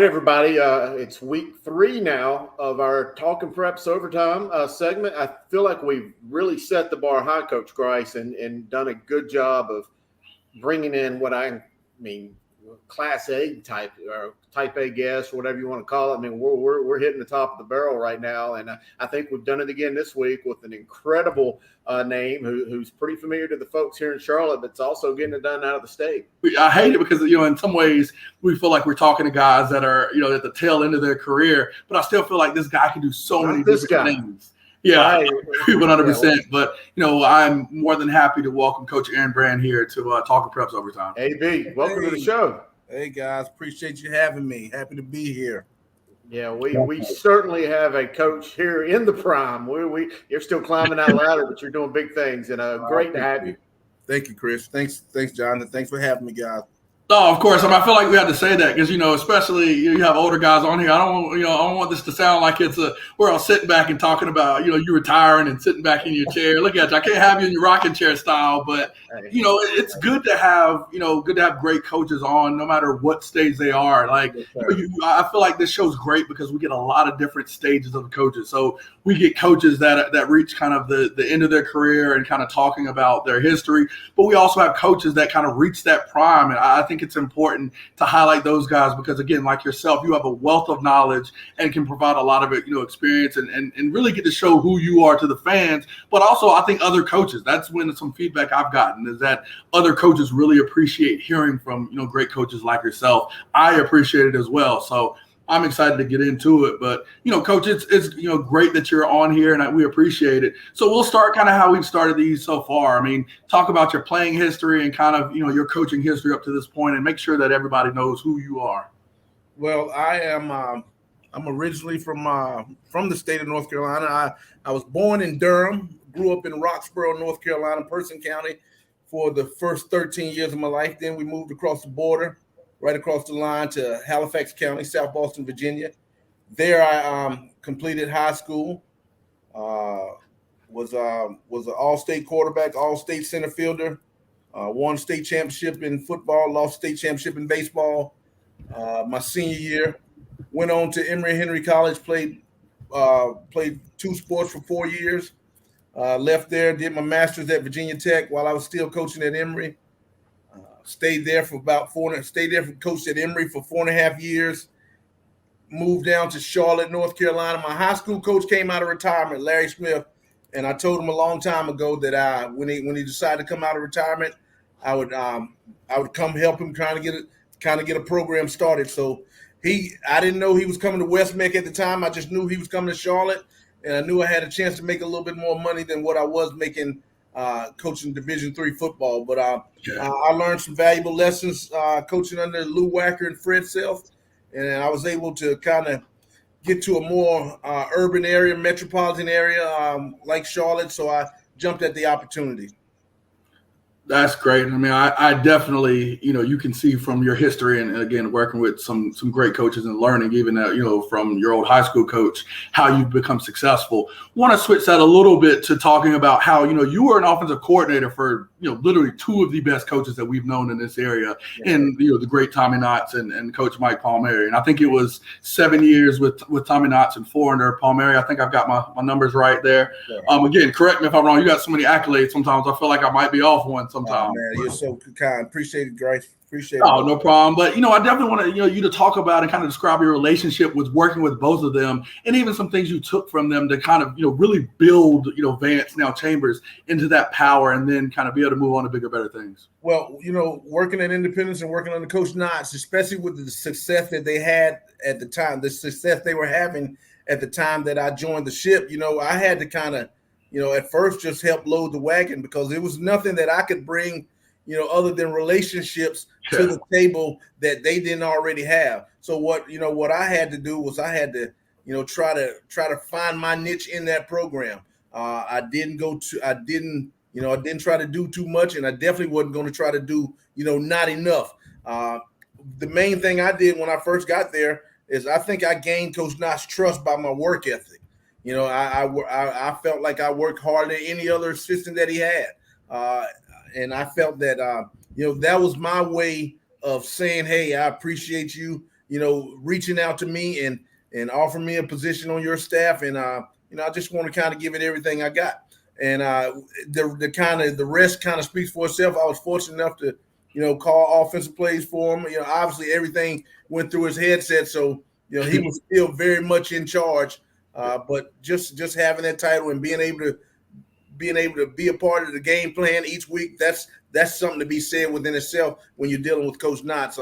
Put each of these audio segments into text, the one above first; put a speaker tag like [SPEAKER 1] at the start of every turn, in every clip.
[SPEAKER 1] right, everybody. It's week 3 now of our Talking Preps Overtime segment. I feel like we've really set the bar high, Coach Grice, and done a good job of bringing in what I mean, Class A type or Type A guests, whatever you want to call it. I mean, we're hitting the top of the barrel right now, and I think we've done it again this week with an incredible name who's pretty familiar to the folks here in Charlotte, but it's also getting it done out of the state.
[SPEAKER 2] I hate it because, in some ways we feel like we're talking to guys that are, at the tail end of their career, but I still feel like this guy can do so many different things. Yeah,
[SPEAKER 1] right.
[SPEAKER 2] 100%. But, I'm more than happy to welcome Coach Aaron Brand here to Talking Preps Overtime.
[SPEAKER 1] AB, welcome to the show.
[SPEAKER 3] Hey, guys. Appreciate you having me. Happy to be here.
[SPEAKER 1] Yeah, we certainly have a coach here in the prime. You're still climbing that ladder, but you're doing big things, and great to have you.
[SPEAKER 3] Thank you, Chris. Thanks, Jonathan. Thanks for having me, guys.
[SPEAKER 2] Oh, of course. I feel like we have to say that because, especially you have older guys on here. I don't want this to sound like we're all sitting back and talking about, you retiring and sitting back in your chair. Look at you. I can't have you in your rocking chair style, but, it's good to have, great coaches on no matter what stage they are. Like, I feel like this show's great because we get a lot of different stages of coaches. So we get coaches that reach kind of the end of their career and kind of talking about their history, but we also have coaches that kind of reach that prime. And I think it's important to highlight those guys because, again, like yourself, you have a wealth of knowledge and can provide a lot of experience and really get to show who you are to the fans. But also, I think other coaches, that's when some feedback I've gotten is that other coaches really appreciate hearing from, great coaches like yourself. I appreciate it as well. So I'm excited to get into it, but Coach, it's great that you're on here, and we appreciate it. So we'll start kind of how we've started these so far. I mean, talk about your playing history and kind of your coaching history up to this point, and make sure that everybody knows who you are.
[SPEAKER 3] Well, I am. I'm originally from the state of North Carolina. I was born in Durham, grew up in Roxborough, North Carolina, Person County, for the first 13 years of my life. Then we moved across the border, right across the line to Halifax County, South Boston, Virginia. There I completed high school, was an all-state quarterback, all-state center fielder, won state championship in football, lost state championship in baseball. My senior year, went on to Emory Henry College, played 2 sports for 4 years, left there, did my master's at Virginia Tech while I was still coaching at Emory. Stayed there for coached at Emory for 4.5 years. Moved down to Charlotte, North Carolina. My high school coach came out of retirement, Larry Smith, and I told him a long time ago that when he decided to come out of retirement, I would come help him trying to get a program started. So I didn't know he was coming to West Meck at the time. I just knew he was coming to Charlotte, and I knew I had a chance to make a little bit more money than what I was making coaching Division III football. But I learned some valuable lessons coaching under Lou Wacker and Fred Self, and I was able to kind of get to a more urban area, metropolitan area like Charlotte, so I jumped at the opportunity.
[SPEAKER 2] That's great. I mean, I definitely, you can see from your history and again, working with some great coaches and learning even, from your old high school coach, how you've become successful. Want to switch that a little bit to talking about how, you were an offensive coordinator for, literally 2 of the best coaches that we've known in this area, and, the great Tommy Knotts and Coach Mike Palmieri. And I think it was 7 years with Tommy Knotts and 4 under Palmieri. I think I've got my numbers right there. Yeah. Again, correct me if I'm wrong. You got so many accolades. Sometimes I feel like I might be off one sometimes.
[SPEAKER 3] Oh, man, you're so kind. Appreciate it, Grace. Appreciate it.
[SPEAKER 2] Oh, no problem. But, I definitely want to, you to talk about and kind of describe your relationship with working with both of them and even some things you took from them to kind of, really build, Vance, now Chambers, into that power and then kind of be able to move on to bigger, better things.
[SPEAKER 3] Well, working at Independence and working under Coach Knotts, especially with the success that they had at the time, the success they were having at the time that I joined the ship, I had to kind of, at first just help load the wagon because there was nothing that I could bring, other than relationships to the table that they didn't already have. So what I had to do was I had to, try to find my niche in that program. I didn't try to do too much, and I definitely wasn't going to try to do, not enough. The main thing I did when I first got there is I think I gained Coach Knott's trust by my work ethic. I felt like I worked harder than any other assistant that he had. And I felt that, that was my way of saying, hey, I appreciate you. reaching out to me and offering me a position on your staff. And, I just want to kind of give it everything I got. And the rest kind of speaks for itself. I was fortunate enough to, call offensive plays for him. Obviously everything went through his headset. So, he was still very much in charge. But just having that title and being able to be a part of the game plan each week, that's something to be said within itself when you're dealing with Coach Knotts.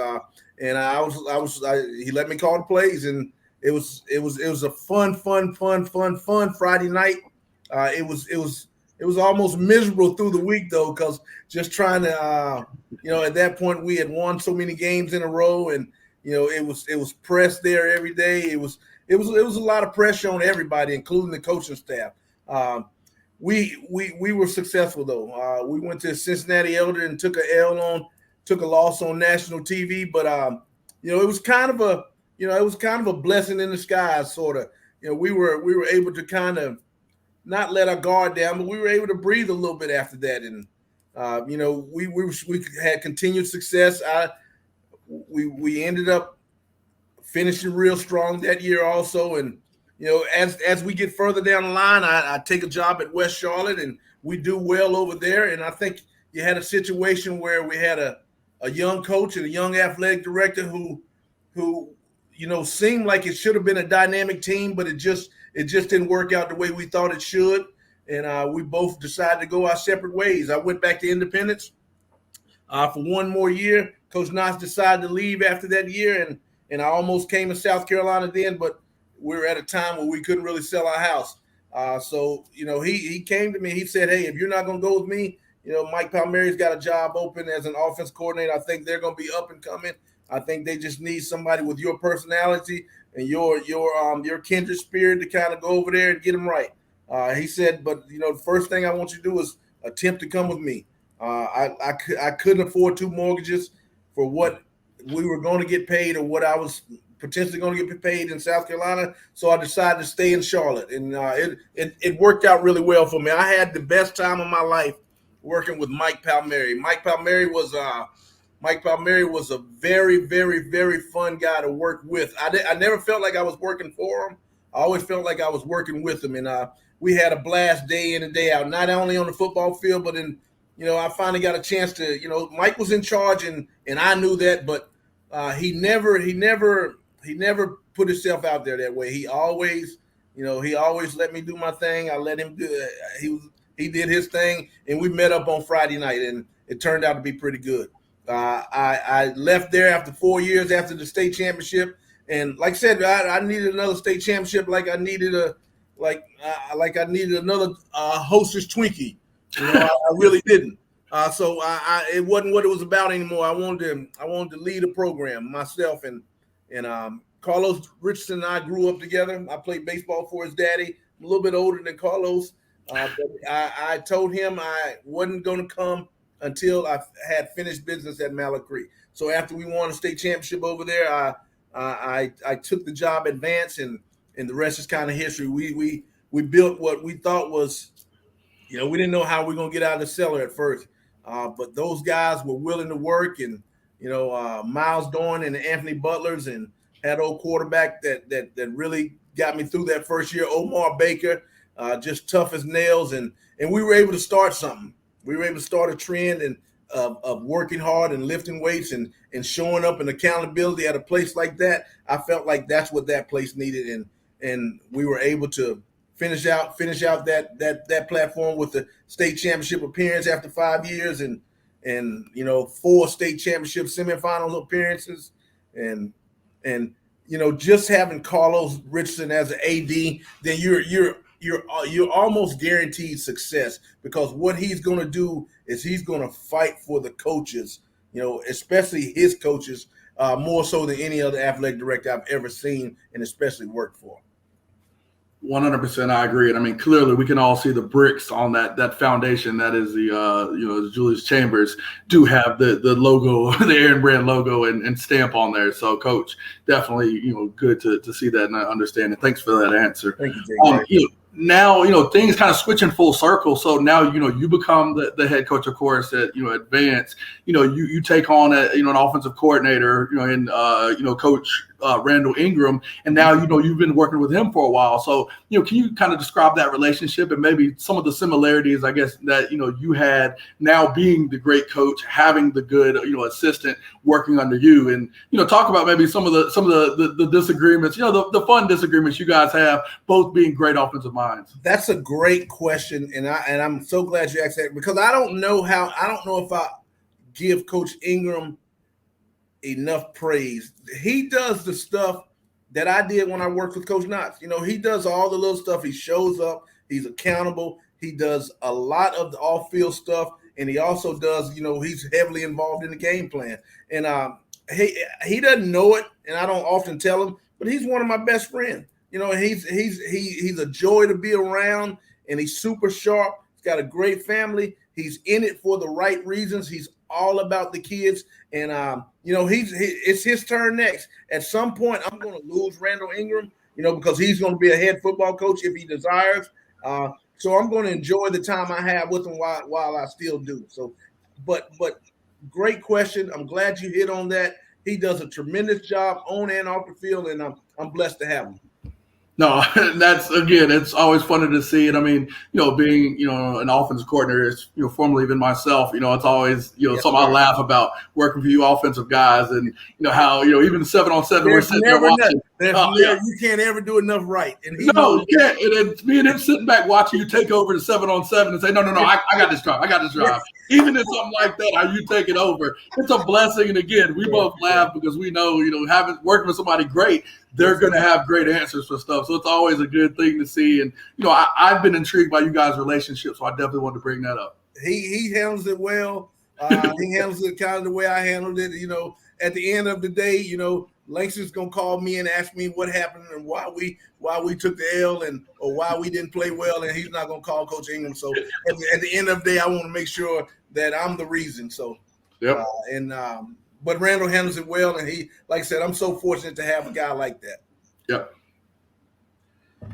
[SPEAKER 3] He let me call the plays, and it was a fun Friday night. It was almost miserable through the week though, because just trying to at that point we had won so many games in a row, and it was press there every day. It was a lot of pressure on everybody, including the coaching staff. We were successful though. We went to Cincinnati Elder and took a loss on national TV, but it was kind of a blessing in disguise, sort of. We were able to kind of not let our guard down, but we were able to breathe a little bit after that, and we had continued success. We ended up finishing real strong that year also, and as we get further down the line, I take a job at West Charlotte, and we do well over there. And I think you had a situation where we had a young coach and a young athletic director who seemed like it should have been a dynamic team, but it just didn't work out the way we thought it should. And we both decided to go our separate ways. I went back to Independence for one more year. Coach Knotts decided to leave after that year, and I almost came to South Carolina then, but we were at a time where we couldn't really sell our house. So he came to me. He said, "Hey, if you're not going to go with me, Mike Palmieri's got a job open as an offense coordinator. I think they're going to be up and coming. I think they just need somebody with your personality and your kindred spirit to kind of go over there and get them right." He said, "But the first thing I want you to do is attempt to come with me." I couldn't afford two mortgages for what we were going to get paid or what I was potentially going to get paid in South Carolina. So I decided to stay in Charlotte, and it worked out really well for me. I had the best time of my life working with Mike Palmieri. Mike Palmieri was a very, very, very fun guy to work with. I never felt like I was working for him. I always felt like I was working with him, and we had a blast day in and day out, not only on the football field, but I finally got a chance to, Mike was in charge, and I knew that, but he never put himself out there that way. He always let me do my thing. I let him do it. He did his thing, and we met up on Friday night, and it turned out to be pretty good. I left there after 4 years after the state championship, and like I said, I needed another state championship, like I needed another Hostess Twinkie. I really didn't. So it wasn't what it was about anymore. I wanted to lead a program myself, and Carlos Richardson and I grew up together. I played baseball for his daddy. I'm a little bit older than Carlos, but I told him I wasn't going to come until I had finished business at Mallard Creek. So after we won a state championship over there, I took the job at Vance, and the rest is kind of history. We built what we thought was, we didn't know how we were going to get out of the cellar at first, but those guys were willing to work, and Miles Dorn and the Anthony Butlers, and had old quarterback that really got me through that first year, Omar Baker, just tough as nails, and we were able to start something. We were able to start a trend of working hard and lifting weights and showing up and accountability at a place like that. I felt like that's what that place needed, and we were able to finish out that platform with the state championship appearance after 5 years, and 4 state championship semifinals appearances, and just having Carlos Richardson as an AD, then you're almost guaranteed success, because what he's going to do is he's going to fight for the coaches, especially his coaches, more so than any other athletic director I've ever seen and especially worked for.
[SPEAKER 2] 100%, I agree. And I mean, clearly we can all see the bricks on that foundation that is the Julius Chambers do have the logo, the Aaron Brand logo and stamp on there. So, Coach, definitely good to see that and understand it. Thanks for that answer.
[SPEAKER 3] Thank you, Jake.
[SPEAKER 2] Now things kind of switching full circle. So now you become the head coach, of course, at Vance. You take on an offensive coordinator, and Coach Randall Ingram, and now you've been working with him for a while. So can you kind of describe that relationship and maybe some of the similarities, I guess, that you had now being the great coach, having the good assistant working under you, and talk about maybe some of the disagreements, the fun disagreements you guys have, both being great offensive minds.
[SPEAKER 3] That's a great question, and I'm so glad you asked that, because I don't know if I give Coach Ingram enough praise. He does the stuff that I did when I worked with Coach Knotts. He does all the little stuff. He shows up. He's accountable. He does a lot of the off-field stuff, and he also does, he's heavily involved in the game plan. And he doesn't know it, and I don't often tell him, but he's one of my best friends. He's a joy to be around, and he's super sharp. He's got a great family. He's in it for the right reasons. He's all about the kids, and it's his turn next. At some point, I'm going to lose Randall Ingram, because he's going to be a head football coach if he desires. So I'm going to enjoy the time I have with him while I still do. So, but great question. I'm glad you hit on that. He does a tremendous job on and off the field, and I'm blessed to have him.
[SPEAKER 2] No, it's always funny to see it. I mean, being, an offensive coordinator, formerly even myself, it's always, something I laugh about working for you offensive guys, and, how, even 7-on-7, we're sitting there watching.
[SPEAKER 3] You can't ever do enough right. And
[SPEAKER 2] you can't. And it's me and him sitting back watching you take over the 7-on-7 and say, no, I got this drive. Even in something like that, how you take it over, it's a blessing. And again, we both laugh because we know, having working with somebody great, they're going to have great answers for stuff. So it's always a good thing to see. And, I've been intrigued by you guys' relationship, so I definitely wanted to bring that up.
[SPEAKER 3] He handles it well. He handles it kind of the way I handled it. At the end of the day, Langston's going to call me and ask me what happened and why we took the L or why we didn't play well, and he's not going to call Coach Ingram. So at the end of the day, I want to make sure that I'm the reason. So,
[SPEAKER 2] yep.
[SPEAKER 3] But Randall handles it well, and he, like I said, I'm so fortunate to have a guy like that.
[SPEAKER 2] Yep.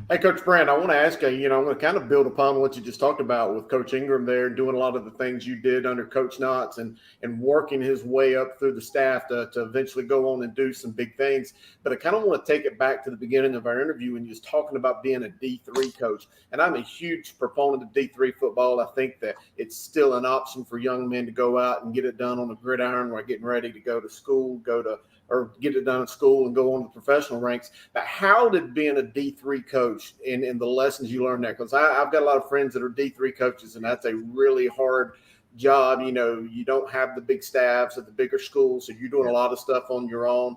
[SPEAKER 1] Hey, Coach Brand, I want to ask you, I'm going to kind of build upon what you just talked about with Coach Ingram there, doing a lot of the things you did under Coach Knotts and working his way up through the staff to eventually go on and do some big things. But I kind of want to take it back to the beginning of our interview when you was talking about being a D3 coach. And I'm a huge proponent of D3 football. I think that it's still an option for young men to go out and get it done on the gridiron while getting ready to go to school, or get it done at school and go on the professional ranks. But how did being a D3 coach and the lessons you learned there? Because I've got a lot of friends that are D3 coaches, and that's a really hard job. You don't have the big staffs at the bigger schools, so you're doing a lot of stuff on your own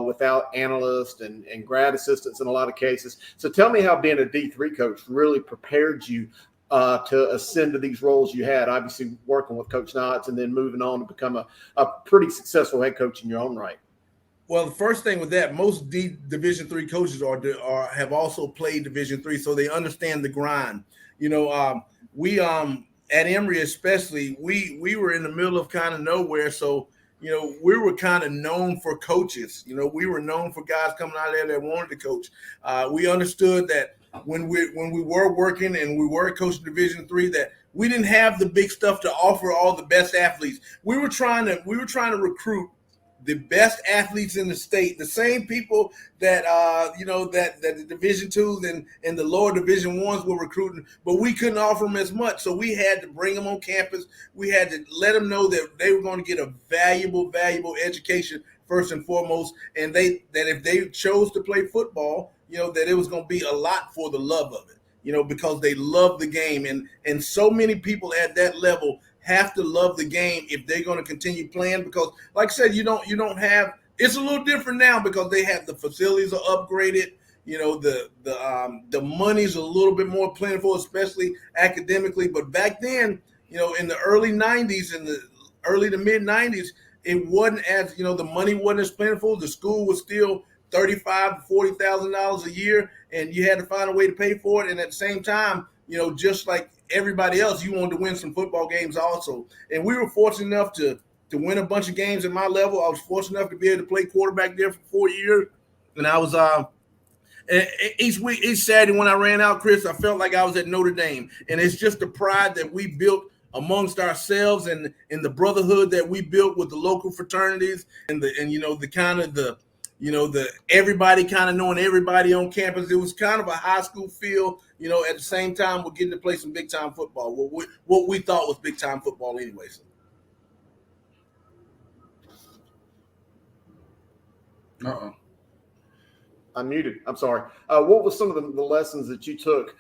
[SPEAKER 1] without analysts and grad assistants in a lot of cases. So tell me how being a D3 coach really prepared you to ascend to these roles you had, obviously working with Coach Knotts and then moving on to become a pretty successful head coach in your own right.
[SPEAKER 3] Well, the first thing with that, most Division III coaches have also played Division III, so they understand the grind. We at Emory especially, we were in the middle of kind of nowhere, so we were kind of known for coaches. We were known for guys coming out there that wanted to coach. We understood that when we were working and we were coaching Division III, that we didn't have the big stuff to offer all the best athletes. We were trying to recruit the best athletes in the state, the same people that that the Division IIs and the lower Division I's were recruiting, but we couldn't offer them as much. So we had to bring them on campus. We had to let them know that they were going to get a valuable education first and foremost, and that if they chose to play football, that it was going to be a lot for the love of it, because they love the game, and so many people at that level have to love the game if they're going to continue playing, because like I said, you don't have, it's a little different now because they have the facilities are upgraded, the money's a little bit more plentiful, especially academically. But back then, in the early 90s and the early to mid 90s, it wasn't as, the money wasn't as plentiful. The school was still $35,000 to $40,000 a year, and you had to find a way to pay for it. And at the same time, just like everybody else, you wanted to win some football games also. And we were fortunate enough to win a bunch of games at my level. I was fortunate enough to be able to play quarterback there for 4 years. And I was each Saturday when I ran out, Chris, I felt like I was at Notre Dame. And it's just the pride that we built amongst ourselves and the brotherhood that we built with the local fraternities and the kind of the everybody kind of knowing everybody on campus. It was kind of a high school feel. At the same time, we're getting to play some big time football. What we thought was big time football, anyways.
[SPEAKER 1] I'm muted. I'm sorry. What was some of the lessons that you took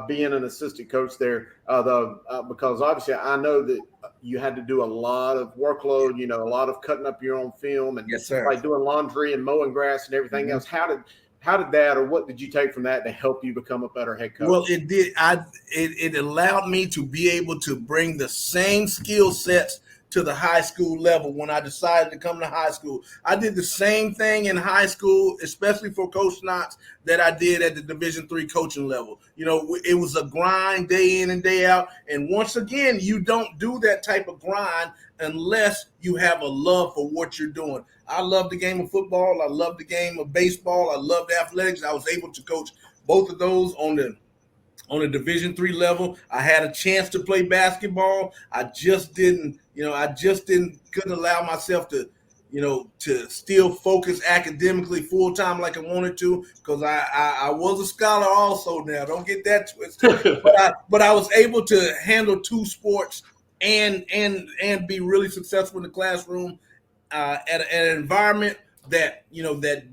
[SPEAKER 1] being an assistant coach there? Because obviously I know that you had to do a lot of workload, a lot of cutting up your own film and
[SPEAKER 3] yes, sir.
[SPEAKER 1] Like doing laundry and mowing grass and everything else. How did that, or what did you take from that to help you become a better head coach?
[SPEAKER 3] Well, it did. It allowed me to be able to bring the same skill sets to the high school level when I decided to come to high school. I did the same thing in high school, especially for Coach Knox, that I did at the Division III coaching level. It was a grind day in and day out. And once again, you don't do that type of grind unless you have a love for what you're doing. I love the game of football. I love the game of baseball. I love athletics. I was able to coach both of those on a Division III level. I had a chance to play basketball. I just didn't couldn't allow myself to still focus academically full time like I wanted to, because I was a scholar also. Now don't get that twisted. but I was able to handle two sports and be really successful in the classroom at an environment that that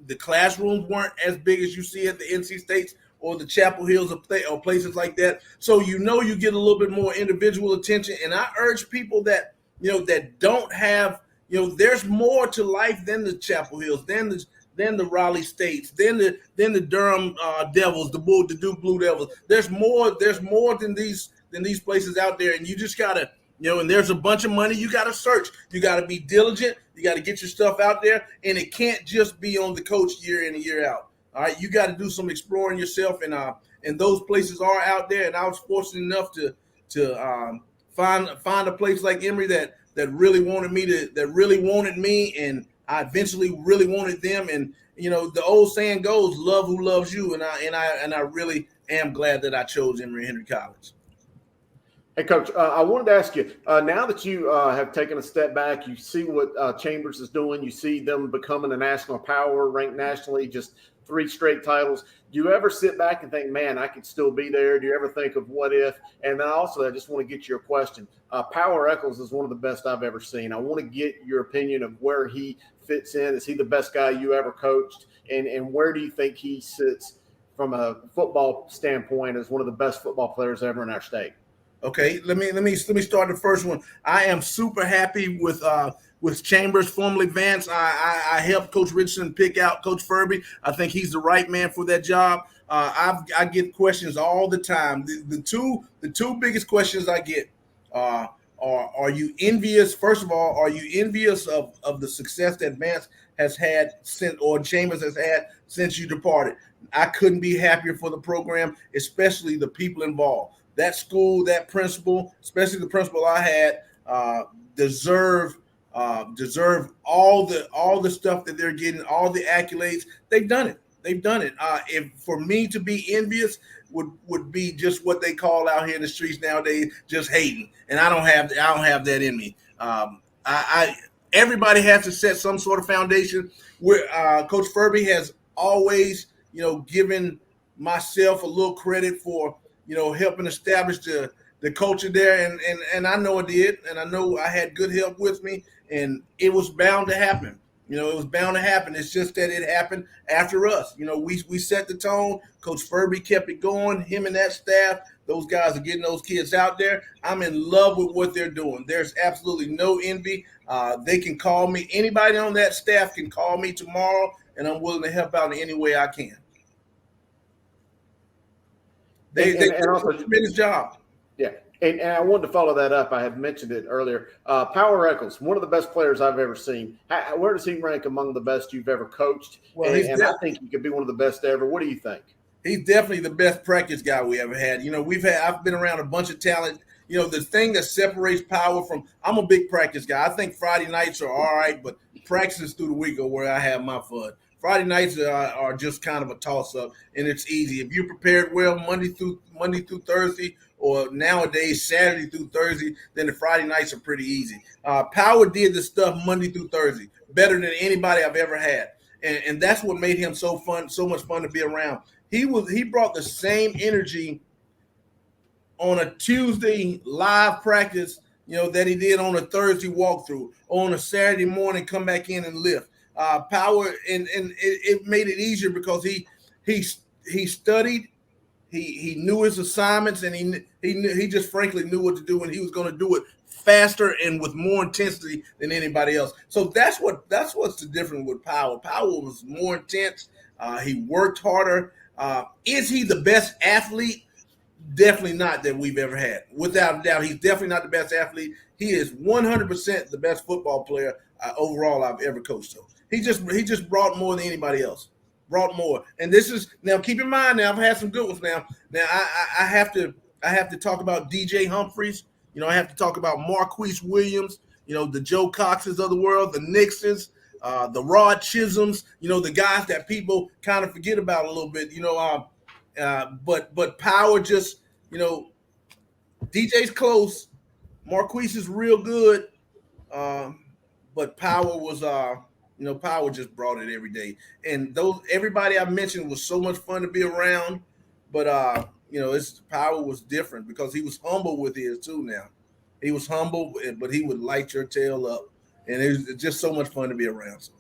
[SPEAKER 3] the classrooms weren't as big as you see at the NC States or the Chapel Hills or places like that. So you get a little bit more individual attention. And I urge people that that don't have there's more to life than the Chapel Hills, than the Raleigh States, than the Durham Devils, the Duke Blue Devils. There's more than these places out there, and you just gotta and there's a bunch of money. You gotta search. You gotta be diligent. You gotta get your stuff out there, and it can't just be on the coach year in and year out. All right, you got to do some exploring yourself, and those places are out there. And I was fortunate enough to find a place like Emory that really wanted me, and I eventually really wanted them. And the old saying goes, "Love who loves you," and I really am glad that I chose Emory Henry College.
[SPEAKER 1] Hey, Coach, I wanted to ask you, now that you have taken a step back, you see what Chambers is doing, you see them becoming a national power, ranked nationally, just 3 straight titles. Do you ever sit back and think, man, I could still be there? Do you ever think of what if? And then also, I just want to get your question. Power Eccles is one of the best I've ever seen. I want to get your opinion of where he fits in. Is he the best guy you ever coached? And where do you think he sits from a football standpoint as one of the best football players ever in our state?
[SPEAKER 3] Okay, let me start the first one. I am super happy with Chambers, formerly Vance. I helped Coach Richardson pick out Coach Furby. I think he's the right man for that job. I get questions all the time. The two biggest questions I get are you envious? First of all, are you envious of the success that Vance has had or Chambers has had since you departed? I couldn't be happier for the program, especially the people involved. That school, that principal, especially the principal I had, deserve all the stuff that they're getting, all the accolades. They've done it. If for me to be envious would be just what they call out here in the streets nowadays, just hating. And I don't have that in me. Everybody has to set some sort of foundation. Where Coach Furby has always given myself a little credit for helping establish the culture there, and I know it did, and I know I had good help with me, and it was bound to happen. It was bound to happen. It's just that it happened after us. We set the tone. Coach Furby kept it going. Him and that staff, those guys are getting those kids out there. I'm in love with what they're doing. There's absolutely no envy. They can call me. Anybody on that staff can call me tomorrow, and I'm willing to help out in any way I can. They did a tremendous job.
[SPEAKER 1] Yeah, and I wanted to follow that up. I had mentioned it earlier. Power Eccles, one of the best players I've ever seen. Where does he rank among the best you've ever coached?
[SPEAKER 3] Well,
[SPEAKER 1] and I think he could be one of the best ever. What do you think?
[SPEAKER 3] He's definitely the best practice guy we ever had. I've been around a bunch of talent. The thing that separates Power from – I'm a big practice guy. I think Friday nights are all right, but practices through the week are where I have my fun. Friday nights are just kind of a toss-up, and it's easy. If you're prepared well Monday through Thursday, or nowadays Saturday through Thursday, then the Friday nights are pretty easy. Power did the stuff Monday through Thursday better than anybody I've ever had. and that's what made him so much fun to be around. He brought the same energy on a Tuesday live practice, that he did on a Thursday walkthrough, or on a Saturday morning come back in and lift. Power, and it made it easier because he studied, he knew his assignments, and he just frankly knew what to do, and he was going to do it faster and with more intensity than anybody else. So that's what's the difference with Power. Power was more intense. He worked harder. Is he the best athlete? Definitely not that we've ever had. Without a doubt, he's definitely not the best athlete. He is 100% the best football player overall I've ever coached. So he just brought more than anybody else. Brought more. And this is now. Keep in mind, now I've had some good ones. Now I have to talk about DJ Humphries. I have to talk about Marquise Williams. The Joe Coxes of the world, the Nixes, the Rod Chisholms. The guys that people kind of forget about a little bit. But Power just, DJ's close. Marquise is real good. But Power was, Power just brought it every day. And everybody I mentioned was so much fun to be around. But, Power was different because he was humble with his too now. He was humble, but he would light your tail up. And it was just so much fun to be around. So.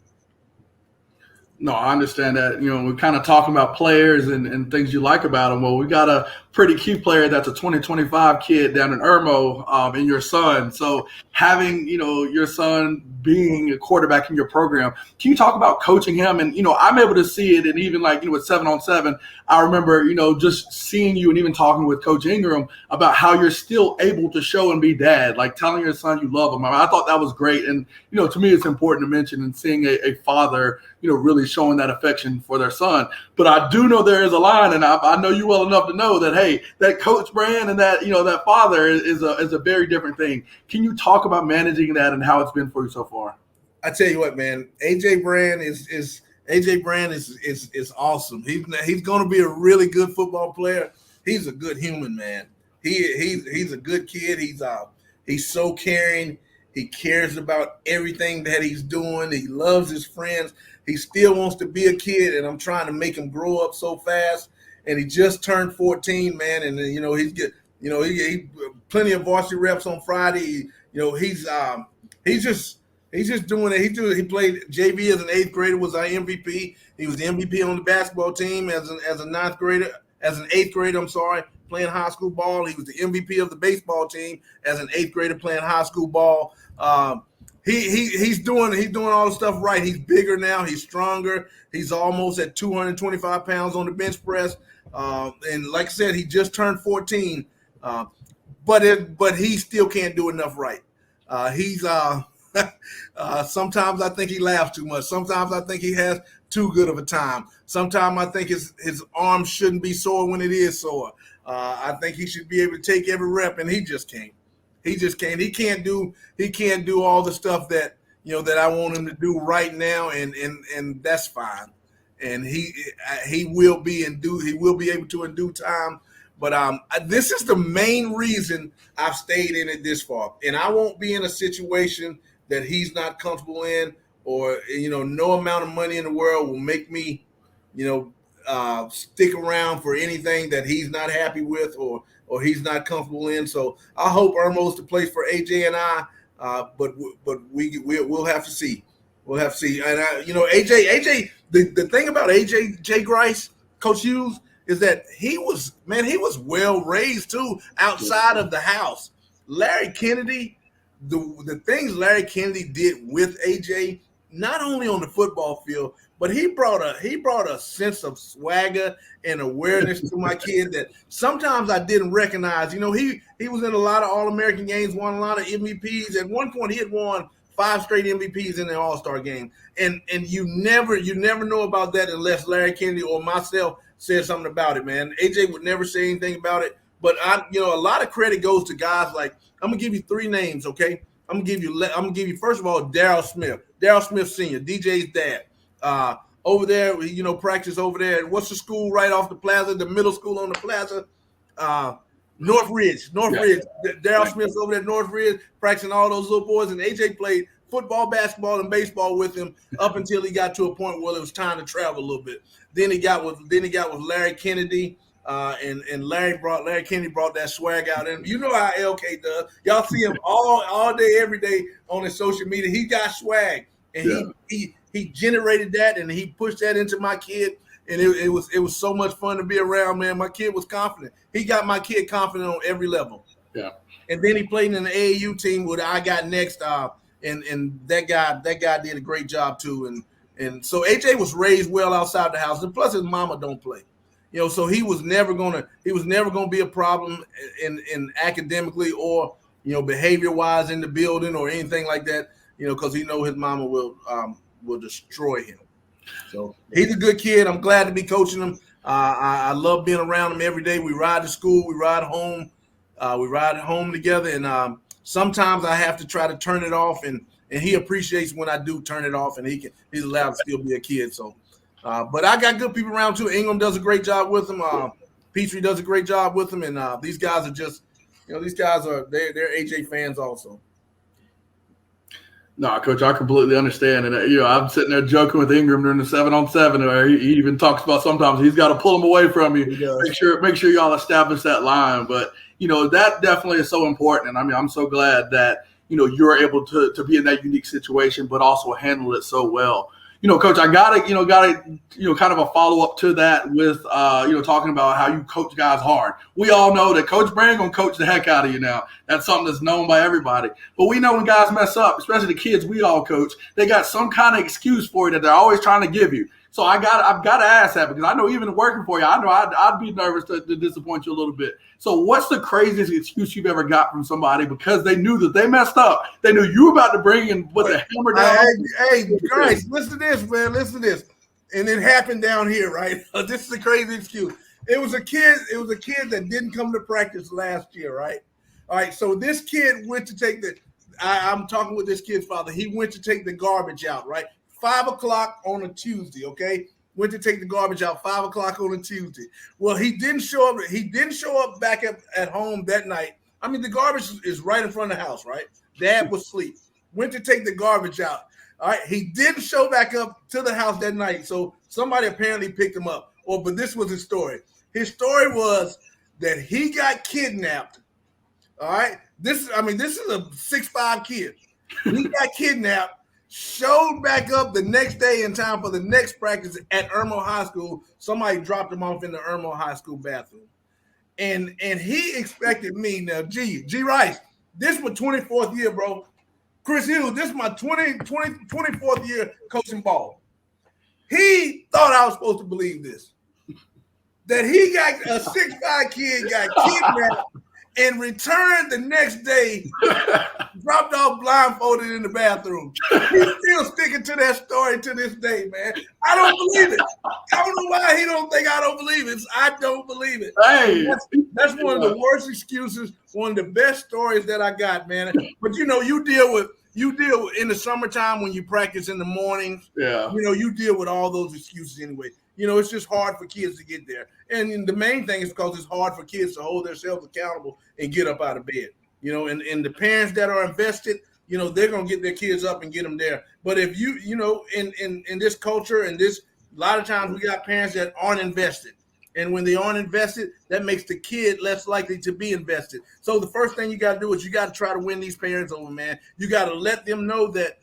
[SPEAKER 2] No, I understand that. We're kind of talking about players and things you like about them. Well, we got a pretty key player that's a 2025 kid down in Irmo, and your son. So having, your son being a quarterback in your program, can you talk about coaching him? And, I'm able to see it. And even like, with 7-on-7, I remember, just seeing you and even talking with Coach Ingram about how you're still able to show and be dad, like telling your son you love him. I thought that was great. And, to me, it's important to mention and seeing a father, really showing that affection for their son. But I do know there is a line, and I know you well enough to know that, hey, that coach brand and that, that father is a very different thing. Can you talk about managing that and how it's been for you so far?
[SPEAKER 3] I tell you what, man, AJ Brand is awesome. He's going to be a really good football player. He's a good human, man. He's a good kid. He's so caring. He cares about everything that he's doing. He loves his friends. He still wants to be a kid, and I'm trying to make him grow up so fast. And he just turned 14, man, and he's get he plenty of varsity reps on Friday. He's just doing it. He played JV as an 8th grader, was our MVP. He was the MVP on the basketball team as an 8th grader. I'm sorry, playing high school ball. He was the MVP of the baseball team as an 8th grader playing high school ball. He's doing all the stuff right. He's bigger now. He's stronger. He's almost at 225 pounds on the bench press. And like I said, he just turned 14. But he still can't do enough right. Sometimes I think he laughs too much. Sometimes I think he has too good of a time. Sometimes I think his arms shouldn't be sore when it is sore. I think he should be able to take every rep, and he just can't. He just can't. He can't do all the stuff that that I want him to do right now, and that's fine. And he will be able to in due time. But this is the main reason I've stayed in it this far, and I won't be in a situation that he's not comfortable in, or no amount of money in the world will make me stick around for anything that he's not happy with or he's not comfortable in. So I hope Irmo's the place for AJ and I, but we'll have to see. We'll have to see. And AJ, the thing about AJ Grice, Coach Hughes, is that he was well raised too outside of the house. Larry Kennedy, the things Larry Kennedy did with AJ, not only on the football field, but he brought a sense of swagger and awareness to my kid that sometimes I didn't recognize. He was in a lot of All-American games, won a lot of MVPs. At one point, he had won 5 straight MVPs in the All-Star game, and you never know about that unless Larry Kennedy or myself said something about it. Man, AJ would never say anything about it, but a lot of credit goes to guys like, I'm gonna give you 3 names, okay? I'm gonna give you first of all Darryl Smith Sr., DJ's dad. Over there, practice over there. What's the school right off the plaza? The middle school on the plaza, North Ridge. Darryl Smith's over there at North Ridge, practicing all those little boys. And AJ played football, basketball, and baseball with him up until he got to a point where it was time to travel a little bit. Then he got with Larry Kennedy, and Larry Kennedy brought that swag out. And you know how LK does. Y'all see him all day, every day on his social media. He got swag, and he generated that, and he pushed that into my kid. And it was so much fun to be around, man. My kid was confident. He got my kid confident on every level.
[SPEAKER 2] Yeah.
[SPEAKER 3] And then he played in the AAU team with I Got Next, and that guy did a great job too. And so AJ was raised well outside the house, and plus his mama don't play, so he was never gonna be a problem in academically or behavior wise in the building or anything like that, because he know his mama will destroy him. So he's a good kid. I'm glad to be coaching him. I love being around him every day. We ride to school, we ride home. We ride home together, and sometimes I have to try to turn it off, and he appreciates when I do turn it off, and he's allowed to still be a kid. So, but I got good people around too. Ingram does a great job with him. Petrie does a great job with him, and these guys are just, they're AJ fans also.
[SPEAKER 2] No, Coach, I completely understand. And, I'm sitting there joking with Ingram during the 7-on-7 where he even talks about sometimes he's got to pull him away from you. Make sure y'all establish that line. But, that definitely is so important. And, I'm so glad that, you're able to be in that unique situation, but also handle it so well. Coach, I got it, kind of a follow-up to that with, talking about how you coach guys hard. We all know that Coach Brand going to coach the heck out of you now. That's something that's known by everybody. But we know when guys mess up, especially the kids we all coach, they got some kind of excuse for you that they're always trying to give you. So I've got to ask that, because I know even working for you, I know I'd be nervous to disappoint you a little bit. So what's the craziest excuse you've ever got from somebody because they knew that they messed up? They knew you were about to bring and put the hammer down.
[SPEAKER 3] Hey, guys, listen to this, man. Listen to this. And it happened down here, right? This is a crazy excuse. It was a kid that didn't come to practice last year, right? All right, so this kid went to take I'm talking with this kid's father. He went to take the garbage out, right? 5:00 on a Tuesday, okay? Went to take the garbage out 5:00 on a Tuesday. Well, he didn't show up. He didn't show up back at home that night. I mean, the garbage is right in front of the house, right? Dad was asleep. Went to take the garbage out. All right, he didn't show back up to the house that night. So somebody apparently picked him up. But this was his story. His story was that he got kidnapped. All right, this is a 6'5" kid. He got kidnapped. Showed back up the next day in time for the next practice at Irmo High School. Somebody dropped him off in the Irmo High School bathroom. And he expected me now, G Rice, this is my 24th year, bro. Chris Hughes, this is my 24th year coaching ball. He thought I was supposed to believe this. That he got a 6'5" kid got kidnapped and returned the next day, dropped off blindfolded in the bathroom. He's still sticking to that story to this day, man. I don't believe it. I don't know why he don't think I don't believe it. I don't believe it.
[SPEAKER 2] Hey,
[SPEAKER 3] that's one of the worst excuses, one of the best stories that I got, man. But you deal with in the summertime when you practice in the mornings.
[SPEAKER 2] Yeah.
[SPEAKER 3] You deal with all those excuses anyway. It's just hard for kids to get there. And the main thing is because it's hard for kids to hold themselves accountable and get up out of bed. And the parents that are invested, they're going to get their kids up and get them there. But if in this culture and this, a lot of times we got parents that aren't invested. And when they aren't invested, that makes the kid less likely to be invested. So the first thing you got to do is you got to try to win these parents over, man. You got to let them know that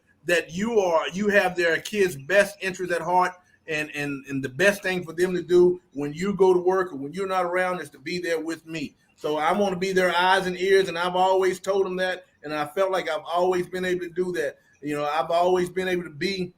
[SPEAKER 3] you have their kids' best interest at heart. And the best thing for them to do when you go to work or when you're not around is to be there with me. So I want to be their eyes and ears, and I've always told them that, and I felt like I've always been able to do that. I've always been able to be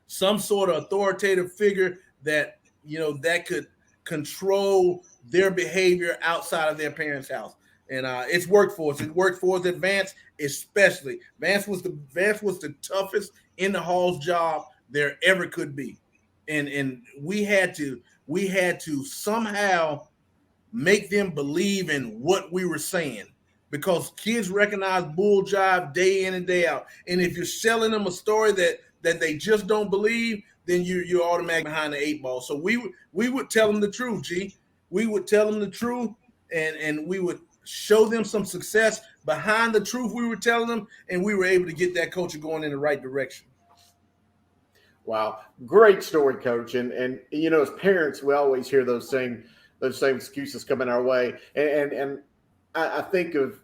[SPEAKER 3] some sort of authoritative figure that that could control their behavior outside of their parents' house. And it's worked for us. It worked for us at Vance, especially. Vance was the toughest in the halls job there ever could be. And we had to somehow make them believe in what we were saying, because kids recognize bull jive day in and day out. And if you're selling them a story that they just don't believe, then you're automatically behind the 8 ball. So we would tell them the truth, G. We would tell them the truth, and we would show them some success behind the truth we were telling them, and we were able to get that culture going in the right direction.
[SPEAKER 1] Wow, great story, Coach. And as parents, we always hear those same excuses coming our way. And I think of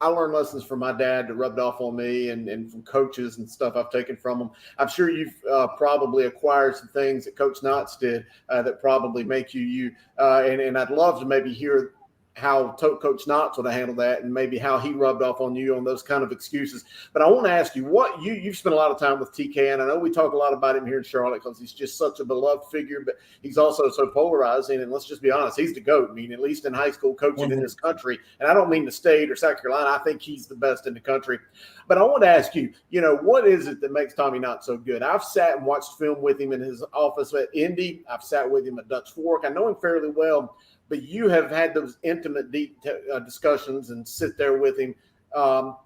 [SPEAKER 1] I learned lessons from my dad that rubbed off on me, and from coaches and stuff I've taken from him. I'm sure you've probably acquired some things that Coach Knotts did that probably make you. And I'd love to maybe hear how Coach Knotts would have handled that, and maybe how he rubbed off on you on those kind of excuses. But I want to ask you, what you've spent a lot of time with TK, and I know we talk a lot about him here in Charlotte because he's just such a beloved figure, but he's also so polarizing. And let's just be honest, he's the GOAT. I mean, at least in high school coaching in this country. And I don't mean the state or South Carolina. I think he's the best in the country. But I want to ask you, what is it that makes Tommy Knott so good? I've sat and watched film with him in his office at Indy. I've sat with him at Dutch Fork. I know him fairly well. But you have had those intimate, deep discussions and sit there with him.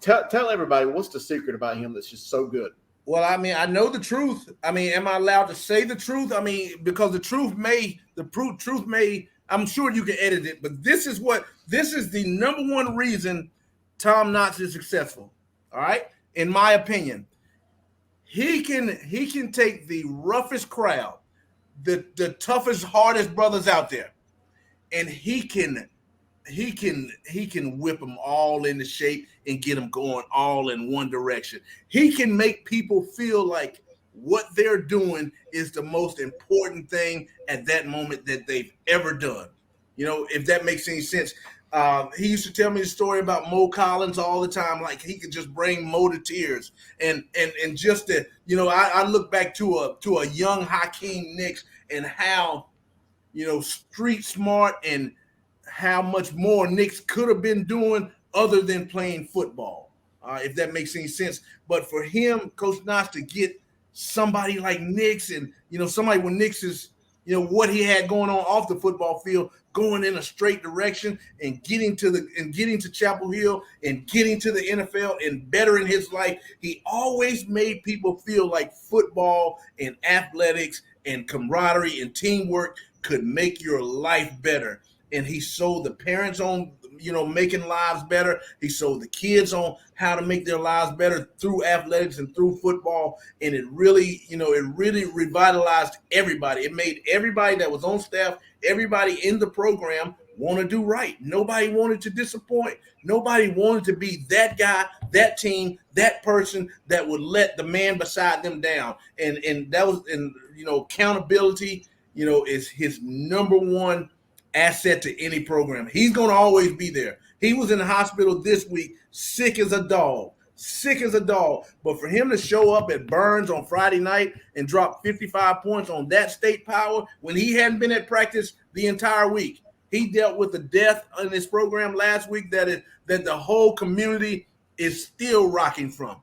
[SPEAKER 1] Tell everybody, what's the secret about him that's just so good?
[SPEAKER 3] Well, I mean, I know the truth. I mean, am I allowed to say the truth? I mean, because the truth may, I'm sure you can edit it, but this is the number one reason Tom Knotts is successful. All right. In my opinion, he can take the roughest crowd, the toughest, hardest brothers out there, and he can whip them all into shape and get them going all in one direction. He can make people feel like what they're doing is the most important thing at that moment that they've ever done. If that makes any sense. He used to tell me the story about Mo Collins all the time. Like, he could just bring Mo to tears. And just that, I look back to a young Hakeem Nicks and how, street smart and how much more Nicks could have been doing other than playing football, if that makes any sense. But for him, Coach Knotts, to get somebody like Nicks and, somebody with Nicks is, what he had going on off the football field, going in a straight direction and getting to Chapel Hill and getting to the NFL and bettering his life. He always made people feel like football and athletics and camaraderie and teamwork could make your life better. And he sold the parents on, making lives better. He sold the kids on how to make their lives better through athletics and through football. And it really revitalized everybody. It made everybody that was on staff, everybody in the program want to do right. Nobody wanted to disappoint. Nobody wanted to be that guy, that team, that person that would let the man beside them down. And that was, accountability, is his number one asset to any program. He's going to always be there. He was in the hospital this week, sick as a dog. But for him to show up at Burns on Friday night and drop 55 points on that state power when he hadn't been at practice the entire week, he dealt with the death in his program last week that the whole community is still rocking from.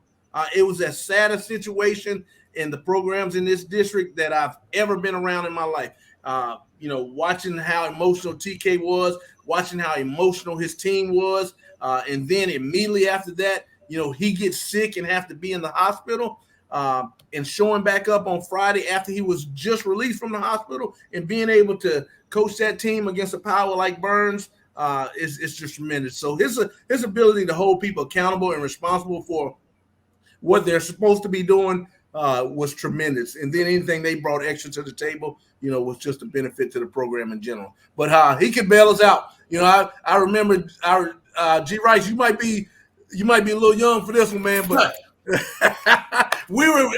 [SPEAKER 3] It was as sad a situation in the programs in this district that I've ever been around in my life. Watching how emotional TK was, watching how emotional his team was. And then immediately after that, he gets sick and have to be in the hospital, and showing back up on Friday after he was just released from the hospital and being able to coach that team against a power like Burns is just tremendous. So his ability to hold people accountable and responsible for what they're supposed to be doing was tremendous. And then anything they brought extra to the table, was just a benefit to the program in general. But he could bail us out. I remember G. Rice, you might be a little young for this one, man, but we were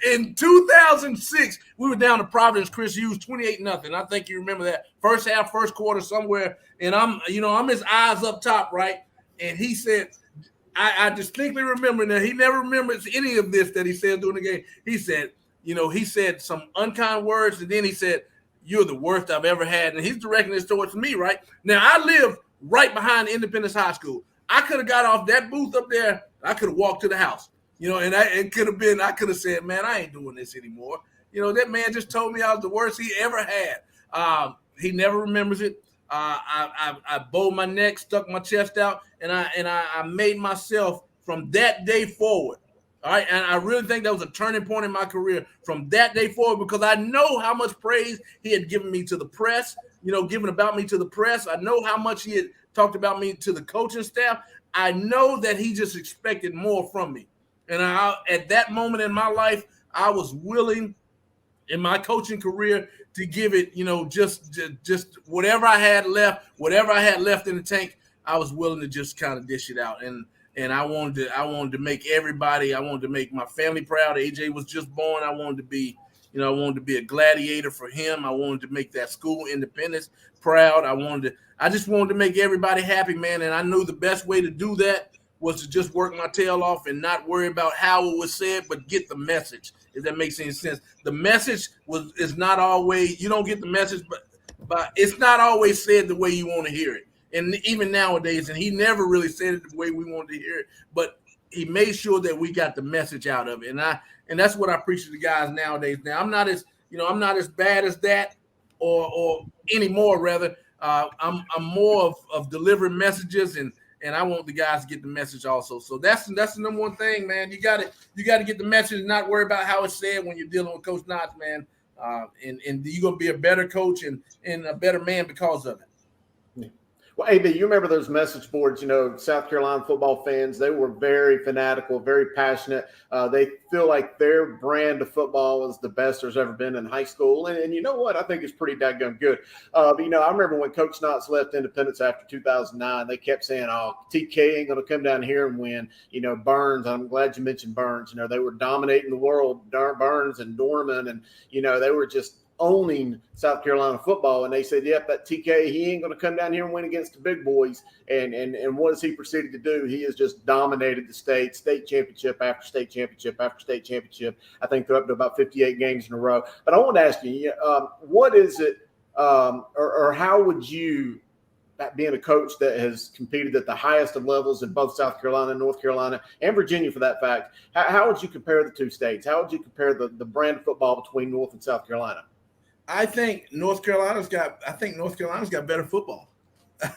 [SPEAKER 3] in 2006, we were down to Providence, Chris Hughes, 28-0. I think you remember that. First half, first quarter somewhere, and I'm his eyes up top, right? And he said, I distinctly remember that he never remembers any of this that he said during the game. He said, he said some unkind words, and then he said, "You're the worst I've ever had." And he's directing this towards me, right? Now, I live right behind Independence High School. I could have got off that booth up there. I could have walked to the house, and I could have said, "Man, I ain't doing this anymore." That man just told me I was the worst he ever had. He never remembers it. I bowed my neck, stuck my chest out, and I made myself from that day forward All right, and I really think that was a turning point in my career from that day forward, because I know how much praise he had given me to the press, given about me to the press. I know how much he had talked about me to the coaching staff. I know that he just expected more from me. And at that moment in my life, I was willing in my coaching career to give it, just whatever I had left in the tank. I was willing to just kind of dish it out. And I wanted to make everybody, I wanted to make my family proud. AJ was just born. I wanted to be a gladiator for him. I wanted to make that school independence proud. I just wanted to make everybody happy, man. And I knew the best way to do that was to just work my tail off and not worry about how it was said, but get the message, if that makes any sense. The message is not always, you don't get the message, but it's not always said the way you want to hear it. And even nowadays, and he never really said it the way we wanted to hear it, but he made sure that we got the message out of it. And that's what I preach to the guys nowadays. Now, I'm not as bad as that or anymore, rather. I'm more of delivering messages, and I want the guys to get the message also. So that's the number one thing, man. You got to get the message and not worry about how it's said when you're dealing with Coach Knotts, man. And you're gonna be a better coach and a better man because of it.
[SPEAKER 1] Well, AB, you remember those message boards, South Carolina football fans, they were very fanatical, very passionate. They feel like their brand of football is the best there's ever been in high school. And you know what? I think it's pretty daggone good. But, I remember when Coach Knotts left Independence after 2009, they kept saying, oh, TK ain't going to come down here and win. Burns, I'm glad you mentioned Burns. They were dominating the world, Burns and Dorman, and, they were just owning South Carolina football, and they said, yep, that TK, he ain't going to come down here and win against the big boys. And what has he proceeded to do? He has just dominated the state championship after state championship after state championship. I think they're up to about 58 games in a row. But I want to ask you, what is it, or how would you, being a coach that has competed at the highest of levels in both South Carolina, North Carolina, and Virginia for that fact, how would you compare the two states? How would you compare the brand of football between North and South Carolina?
[SPEAKER 3] I think North Carolina's got better football.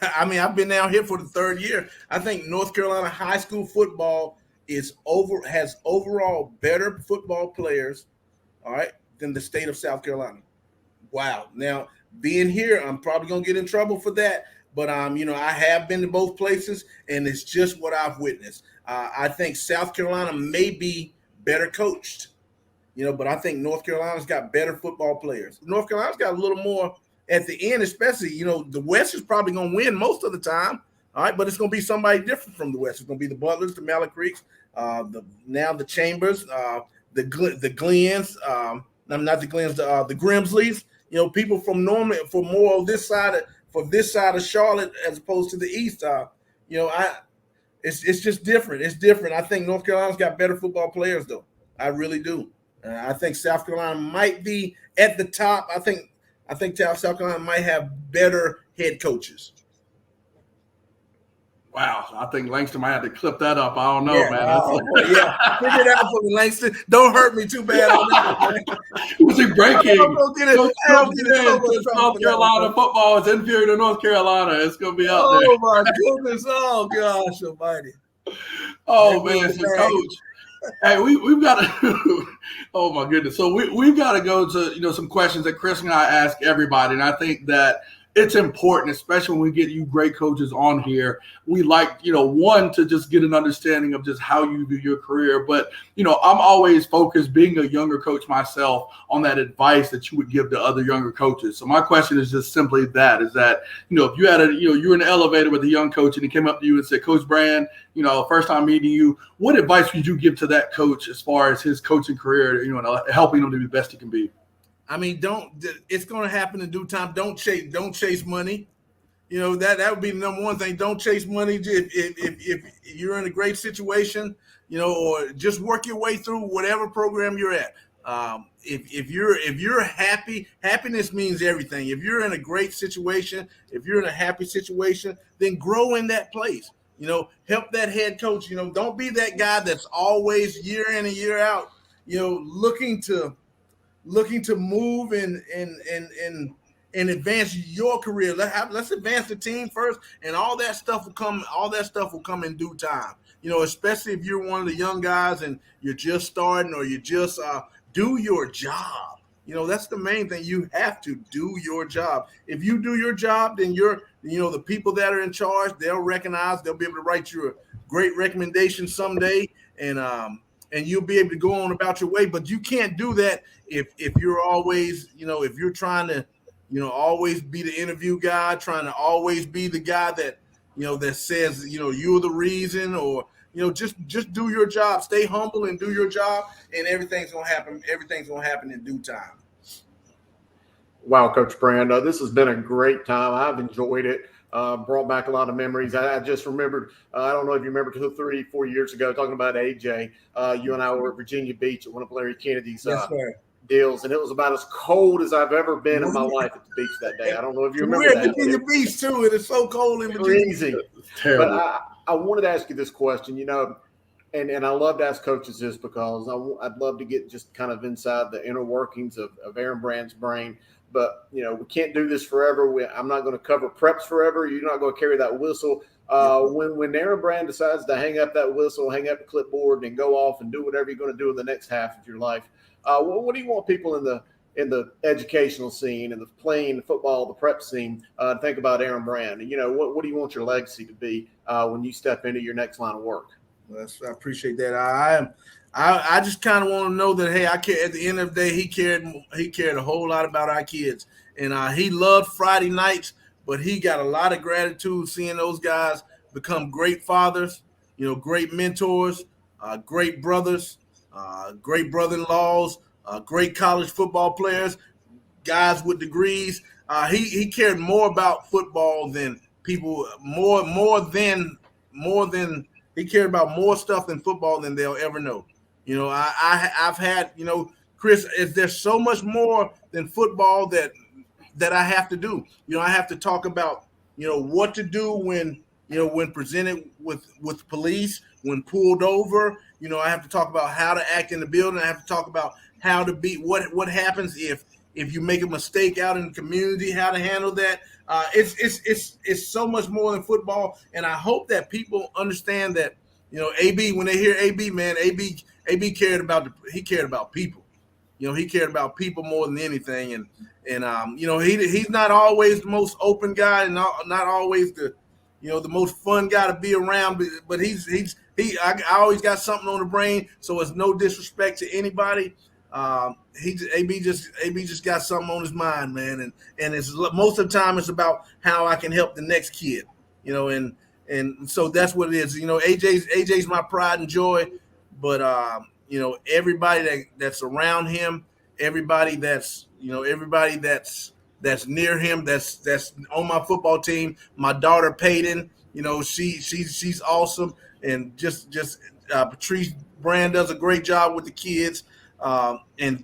[SPEAKER 3] I mean, I've been down here for the third year. I think North Carolina high school football has overall better football players, all right, than the state of South Carolina. Wow. Now, being here, I'm probably gonna get in trouble for that, but I have been to both places, and it's just what I've witnessed. I think South Carolina may be better coached. But I think North Carolina's got better football players. North Carolina's got a little more at the end, especially, the West is probably going to win most of the time. All right, but it's going to be somebody different from the West. It's going to be the Butlers, the Mallard Creeks, the Chambers, the Glens, not the Glens, the Grimsleys. People from normally for more of this side of Charlotte as opposed to the East. It's just different. It's different. I think North Carolina's got better football players, though. I really do. I think South Carolina might be at the top. I think South Carolina might have better head coaches.
[SPEAKER 2] Wow, I think Langston might have to clip that up. I don't know, man.
[SPEAKER 3] Yeah, figure it out for me, Langston. Don't hurt me too bad on that.
[SPEAKER 2] Was he breaking?
[SPEAKER 3] South
[SPEAKER 2] Carolina football is inferior to North Carolina. It's going to be out there.
[SPEAKER 3] Oh, my goodness. Oh, gosh almighty.
[SPEAKER 2] Oh, man. So, Coach. Hey, we've got to. Oh my goodness! So we've got to go to some questions that Chris and I ask everybody, and I think that it's important, especially when we get you great coaches on here. We like one to just get an understanding of just how you do your career, but I'm always focused, being a younger coach myself, on that advice that you would give to other younger coaches. So my question is just simply that: is that if you had you're in the elevator with a young coach and he came up to you and said, Coach Brand, first time meeting you, what advice would you give to that coach as far as his coaching career, helping him to be the best he can be?
[SPEAKER 3] I mean, it's going to happen in due time. Don't chase money. That would be the number one thing. Don't chase money. If you're in a great situation, or just work your way through whatever program you're at. If you're happy, happiness means everything. If you're in a great situation, if you're in a happy situation, then grow in that place. Help that head coach. Don't be that guy that's always year in and year out, looking to move and advance your career. Let's advance the team first, and all that stuff will come in due time. especially if you're one of the young guys and you're just starting or you just do your job. That's the main thing. You have to do your job. If you do your job, then the people that are in charge, they'll recognize, they'll be able to write you a great recommendation someday, and you'll be able to go on about your way. But you can't do that if you're always, if you're trying to, always be the interview guy, trying to always be the guy that, that says, you're the reason, or, just do your job, stay humble and do your job, and everything's going to happen. Everything's going to happen in due time.
[SPEAKER 1] Wow, Coach Brand, this has been a great time. I've enjoyed it. Brought back a lot of memories. I just remembered, I don't know if you remember 2, 3, 4 years ago, talking about AJ. You and I were at Virginia Beach at one of Larry Kennedy's deals, and it was about as cold as I've ever been in my life at the beach that day. I don't know if you remember that.
[SPEAKER 3] We're at Virginia Beach, too, and it's so cold in Virginia.
[SPEAKER 1] Crazy. But I wanted to ask you this question, and I love to ask coaches this because I'd love to get just kind of inside the inner workings of Aaron Brand's brain. But, we can't do this forever. I'm not going to cover preps forever. You're not going to carry that whistle. When Aaron Brand decides to hang up that whistle, hang up the clipboard, and go off and do whatever you're going to do in the next half of your life, what do you want people in the educational scene and the playing football, the prep scene, think about Aaron Brand? What do you want your legacy to be when you step into your next line of work?
[SPEAKER 3] Well, I appreciate that. I just kind of want to know that, hey, I care. At the end of the day, he cared a whole lot about our kids, and he loved Friday nights. But he got a lot of gratitude seeing those guys become great fathers, great mentors, great brothers, great brother-in-laws, great college football players, guys with degrees. He cared more about football than people, more than he cared about more stuff in football than they'll ever know. I've had, Chris, there's so much more than football that I have to do. I have to talk about, what to do when presented with police, when pulled over. I have to talk about how to act in the building. I have to talk about how to be, what happens if you make a mistake out in the community, how to handle that. It's so much more than football. And I hope that people understand that, AB, when they hear AB, man, AB cared about people. He cared about people more than anything. And he's not always the most open guy and not always the most fun guy to be around, but I always got something on the brain, so it's no disrespect to anybody. AB just got something on his mind, man, and it's most of the time it's about how I can help the next kid, and so that's what it is. AJ's my pride and joy, but everybody that's around him, everybody that's near him, that's on my football team. My daughter Peyton, she's awesome, and just Patrice Brand does a great job with the kids, and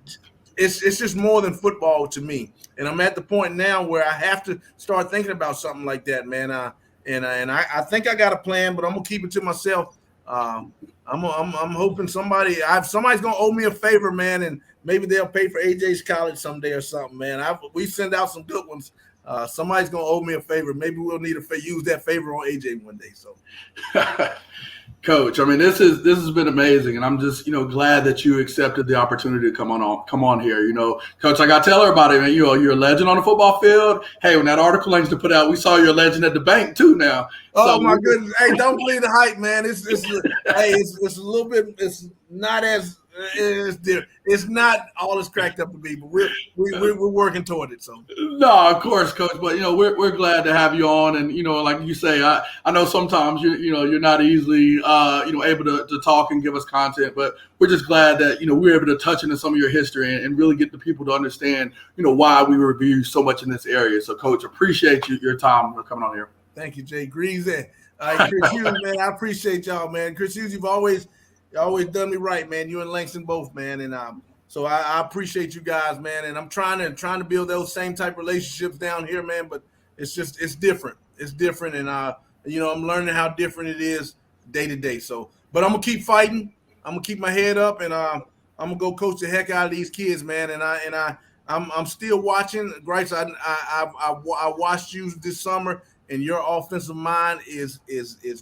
[SPEAKER 3] it's just more than football to me. And I'm at the point now where I have to start thinking about something like that, man. And I think I got a plan, but I'm gonna keep it to myself. I'm hoping somebody's gonna owe me a favor, man, and maybe they'll pay for AJ's college someday or something, man. We send out some good ones. Somebody's gonna owe me a favor. Maybe we'll need to use that favor on AJ one day. So,
[SPEAKER 2] Coach, I mean, this has been amazing, and I'm just glad that you accepted the opportunity to come on here. Coach, I gotta tell everybody, man, you're a legend on the football field. Hey, when that article Langston put out, we saw you're a legend at the bank too now.
[SPEAKER 3] Oh my goodness! Hey, don't believe the hype, man. It's a little bit. It's not as it's not all it's cracked up to be, but we're working toward it. So
[SPEAKER 2] no, of course, Coach, but we're glad to have you on, and like you say, I know sometimes you're not easily able to talk and give us content, but we're just glad that we're able to touch into some of your history and really get the people to understand why we review so much in this area. So, Coach, appreciate your time for coming on here.
[SPEAKER 3] Thank you, Jay. Greasy. Chris Hughes, man, I appreciate y'all, man. Chris Hughes, you've always done me right, man. You and Langston both, man. And so I appreciate you guys, man. And I'm trying to build those same type relationships down here, man. But it's different. It's different. And I'm learning how different it is day to day. So, but I'm gonna keep fighting. I'm gonna keep my head up, and I'm gonna go coach the heck out of these kids, man. And I'm still watching. Grice, I watched you this summer and your offensive mind is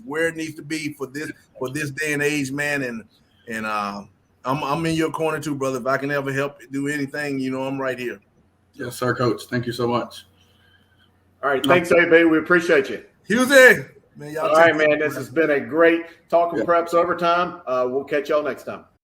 [SPEAKER 3] where it needs to be for this day and age, man. And I'm in your corner too, brother. If I can ever help do anything, I'm right here.
[SPEAKER 2] Yes, sir, Coach. Thank you so much.
[SPEAKER 1] All right. Thanks, AB. We appreciate you.
[SPEAKER 3] Husey, man. Y'all
[SPEAKER 1] all right, man. This has been a great Talking Preps Overtime. We'll catch y'all next time.